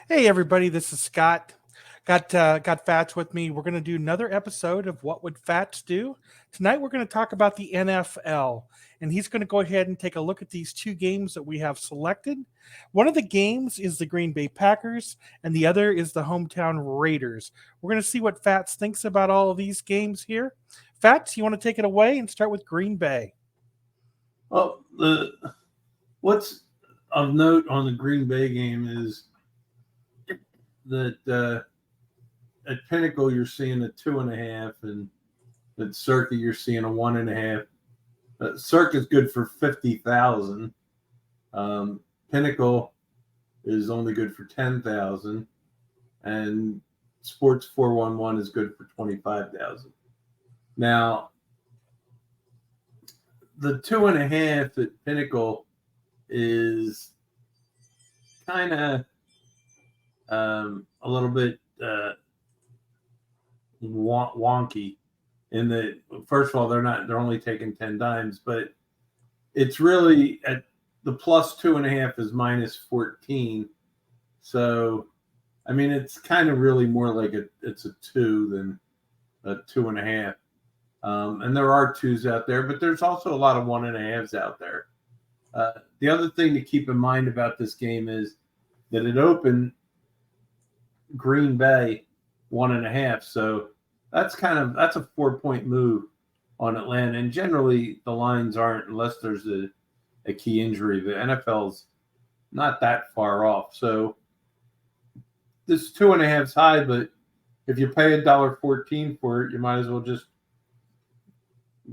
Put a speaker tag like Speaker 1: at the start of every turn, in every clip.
Speaker 1: Hey everybody, this is Scott. Got Fats with me. We're going to do another episode of What Would Fats Do? Tonight we're going to talk about the NFL, and he's going to go ahead and take a look at these two games that we have selected. One of the games is the Green Bay Packers, and the other is the hometown Raiders. We're going to see what Fats thinks about all of these games here. Fats, you want to take it away and start with Green Bay?
Speaker 2: Well, what's of note on the Green Bay game is that at Pinnacle you're seeing a 2.5, and at Circa you're seeing a 1.5. Circa is good for 50,000. Pinnacle is only good for 10,000, and Sports 411 is good for 25,000. Now, the 2.5 at Pinnacle is kind of a little bit wonky in that, first of all, they're only taking 10 dimes, but it's really at the plus 2.5 is minus 14. So, I mean, it's kind of really more like it's a 2 than a 2.5. And there are 2s out there, but there's also a lot of 1.5s out there. The other thing to keep in mind about this game is that it opened Green Bay 1.5. So that's a 4-point move on Atlanta. And generally the lines aren't, unless there's a key injury. The NFL's not that far off. So this 2.5 is high, but if you pay $1.14 for it, you might as well just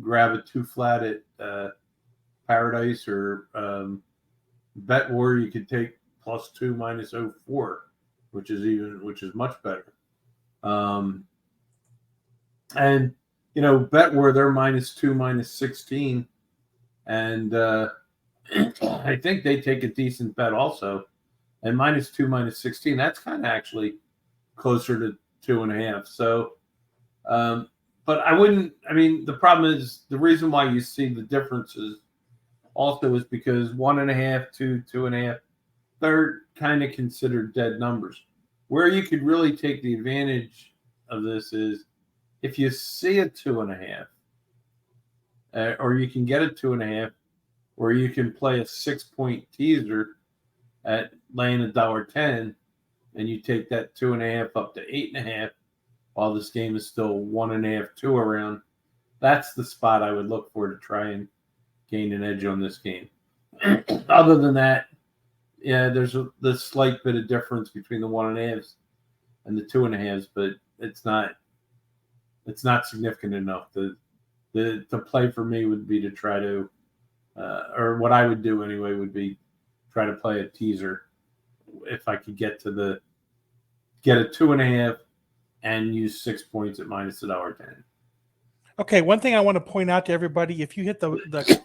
Speaker 2: grab a 2 flat at Paradise or Bet War. You could take plus 2 minus 0.4, which is much better. And Bet War, they're minus 2 minus 16, and I think they take a decent bet also. And minus 2 minus 16, that's kind of actually closer to 2.5. So, but I wouldn't. I mean, the problem is the reason why you see the differences also is because 1.5, 2, 2.5, they're kind of considered dead numbers. Where you could really take the advantage of this is if you see a 2.5, or you can get a 2.5, or you can play a 6-point teaser at laying $1.10, and you take that 2.5 up to 8.5, while this game is still 1.5, 2 around. That's the spot I would look for to try and gain an edge on this game. Other than that, yeah, there's the slight bit of difference between the 1.5s and the 2.5s, but it's not significant enough. The play for me would be to try to, or what I would do anyway, would be try to play a teaser if I could get a 2.5 and use 6 points at minus $1.10.
Speaker 1: Okay, one thing I want to point out to everybody: if you hit the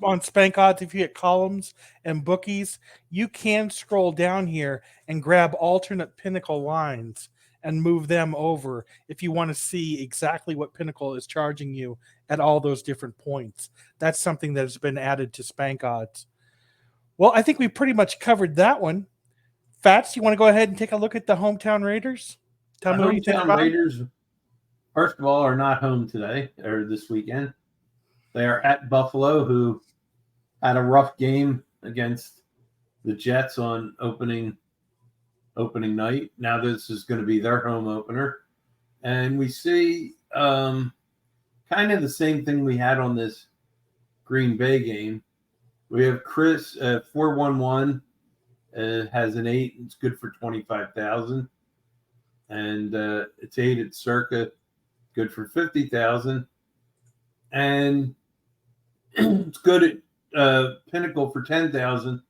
Speaker 1: on Spank Odds, if you hit columns and bookies, you can scroll down here and grab alternate Pinnacle lines and move them over if you want to see exactly what Pinnacle is charging you at all those different points. That's something that has been added to Spank Odds. Well, I think we pretty much covered that one. Fats, you want to go ahead and take a look at the hometown Raiders? Tell
Speaker 2: The
Speaker 1: me what you think
Speaker 2: hometown
Speaker 1: about them.
Speaker 2: Raiders, first of all, are not home today or this weekend. They are at Buffalo, who had a rough game against the Jets on opening night. Now this is going to be their home opener, and we see kind of the same thing we had on this Green Bay game. We have Chris 411 has an 8. It's good for 25,000, and it's 8 at Circa, good for 50,000, and it's good at Pinnacle for 10,000,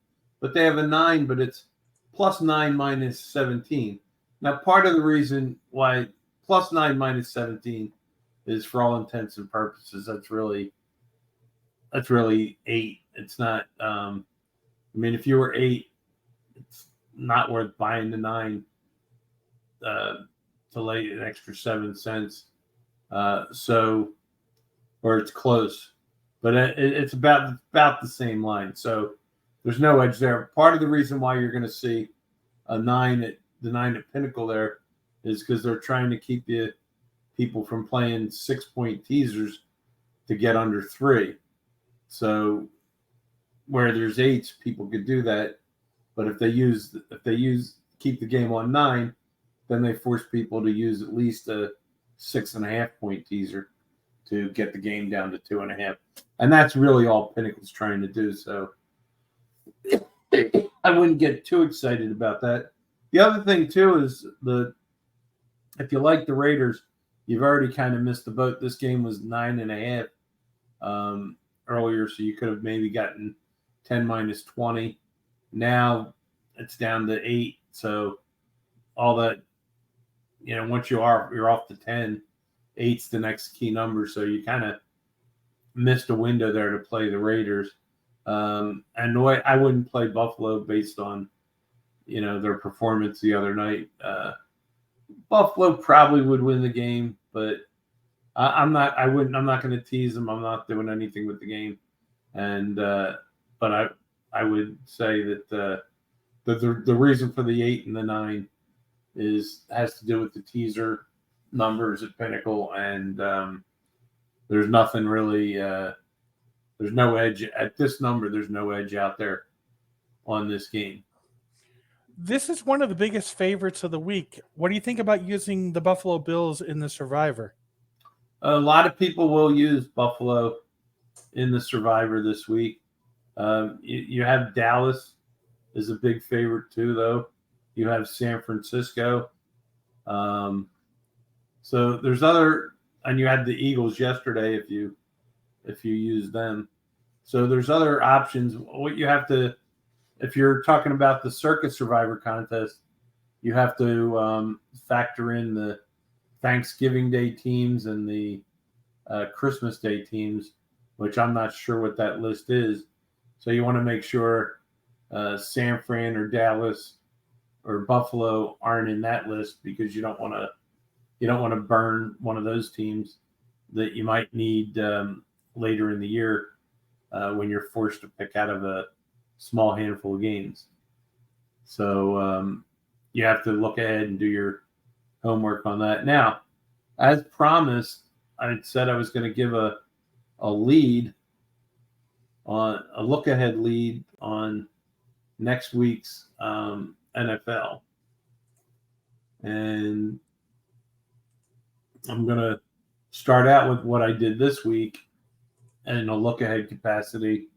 Speaker 2: but they have a 9, but it's plus 9 minus 17. Now, part of the reason why plus 9 minus 17 is, for all intents and purposes, that's really 8. It's not. I mean, if you were 8, it's not worth buying the 9 to lay an extra 7 cents. Or it's close, but it's about the same line. So there's no edge there. Part of the reason why you're going to see a 9 at the 9 at Pinnacle there is because they're trying to keep people from playing 6-point teasers to get under 3. So where there's 8s, people could do that. But if they keep the game on 9, then they force people to use at least a 6.5-point teaser to get the game down to 2.5. And that's really all Pinnacle's trying to do. So I wouldn't get too excited about that. The other thing too is if you like the Raiders, you've already kind of missed the boat. This game was 9.5 earlier, so you could have maybe gotten 10 minus 20. Now it's down to 8. So all that, once you're off the 10, 8's the next key number. So you kind of missed a window there to play the Raiders. And I wouldn't play Buffalo based on, their performance the other night. Buffalo probably would win the game, but I'm not going to tease them. I'm not doing anything with the game. And, but I would say that the reason for the 8 and the 9 has to do with the teaser numbers at Pinnacle, and there's nothing really. There's no edge at this number. There's no edge out there on this game.
Speaker 1: This is one of the biggest favorites of the week. What do you think about using the Buffalo Bills in the Survivor?
Speaker 2: A lot of people will use Buffalo in the Survivor this week. You have Dallas is a big favorite too, though. You have San Francisco. So there's and you had the Eagles yesterday if you use them. So there's other options. What you have to, if you're talking about the Circus Survivor contest, you have to factor in the Thanksgiving Day teams and the Christmas Day teams, which I'm not sure what that list is. So you want to make sure San Fran or Dallas or Buffalo aren't in that list, because you don't want to burn one of those teams that you might need later in the year when you're forced to pick out of a small handful of games. So you have to look ahead and do your homework on that. Now, as promised, I said I was going to give a lead on a look ahead lead on next week's NFL. And I'm going to start out with what I did this week in a look ahead capacity,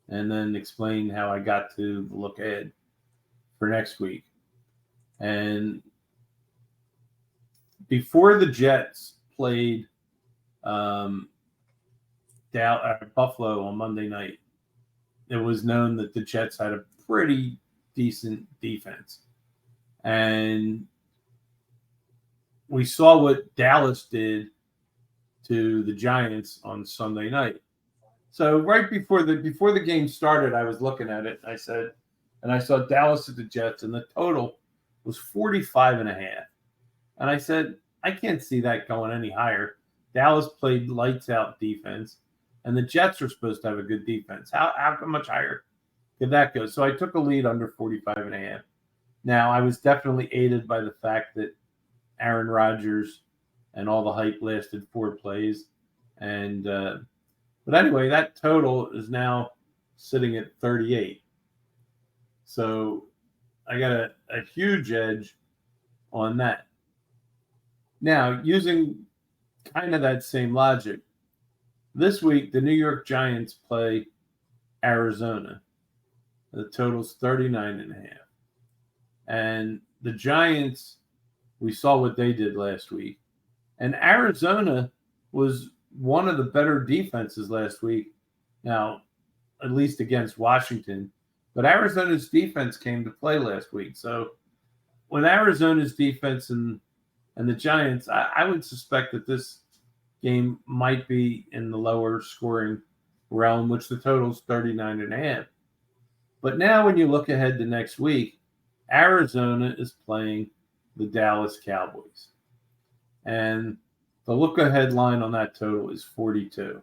Speaker 2: and then explain how I got to the look ahead for next week. And before the Jets played Buffalo on Monday night, it was known that the Jets had a pretty decent defense. And we saw what Dallas did to the Giants on Sunday night. So right before the game started, I was looking at it. I saw Dallas at the Jets, and the total was 45.5. And I said, I can't see that going any higher. Dallas played lights out defense, and the Jets are supposed to have a good defense. How much higher could that go? So I took a lead under 45.5. Now, I was definitely aided by the fact that Aaron Rodgers and all the hype lasted 4 plays. And but anyway, that total is now sitting at 38. So I got a huge edge on that. Now, using kind of that same logic, this week the New York Giants play Arizona. The total's 39.5. And the Giants, we saw what they did last week. And Arizona was one of the better defenses last week. Now, at least against Washington. But Arizona's defense came to play last week. So with Arizona's defense and the Giants, I would suspect that this game might be in the lower scoring realm, which the total is 39.5. But now when you look ahead to next week, Arizona is playing the Dallas Cowboys. And the look-ahead line on that total is 42.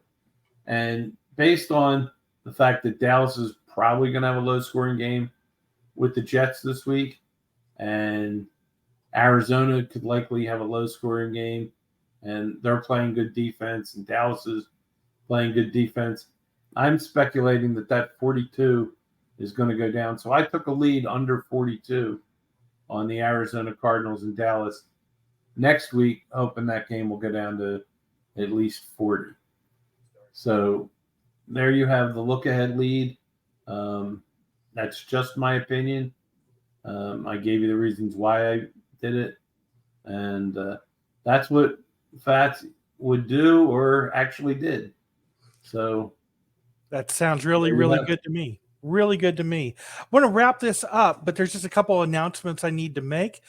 Speaker 2: And based on the fact that Dallas is probably going to have a low-scoring game with the Jets this week, and Arizona could likely have a low-scoring game, and they're playing good defense, and Dallas is playing good defense. I'm speculating that 42 is going to go down. So I took a lead under 42 on the Arizona Cardinals in Dallas. Next week, hoping that game will go down to at least 40. So there you have the look-ahead lead. That's just my opinion. I gave you the reasons why I did it. And that's what Fats would do or actually did. So
Speaker 1: that sounds really,
Speaker 2: there you
Speaker 1: really
Speaker 2: have it.
Speaker 1: good to me. Really good to me. I want to wrap this up, but there's just a couple of announcements I need to make.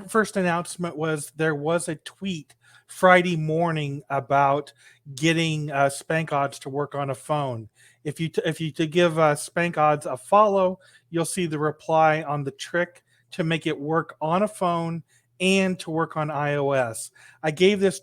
Speaker 1: First announcement was there was a tweet Friday morning about getting Spank Odds to work on a phone. If you to give Spank Odds a follow, you'll see the reply on the trick to make it work on a phone and to work on iOS. I gave this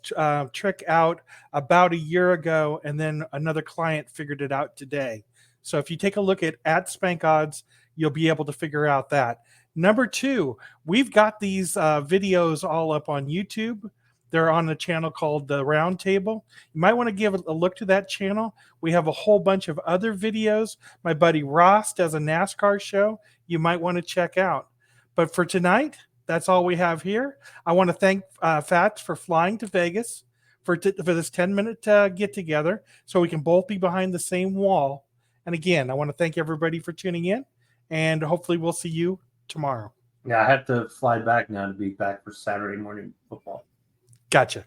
Speaker 1: trick out about a year ago, and then another client figured it out today. So if you take a look at Spank Odds, you'll be able to figure out that. Number two, we've got these videos all up on YouTube. They're on a channel called The Round Table. You might want to give a look to that channel. We have a whole bunch of other videos. My buddy Ross does a NASCAR show you might want to check out. But for tonight, that's all we have here. I want to thank Fats for flying to Vegas for this 10-minute get together so we can both be behind the same wall. And again, I want to thank everybody for tuning in, and hopefully we'll see you tomorrow.
Speaker 2: Yeah, I have to fly back now to be back for Saturday morning football.
Speaker 1: Gotcha.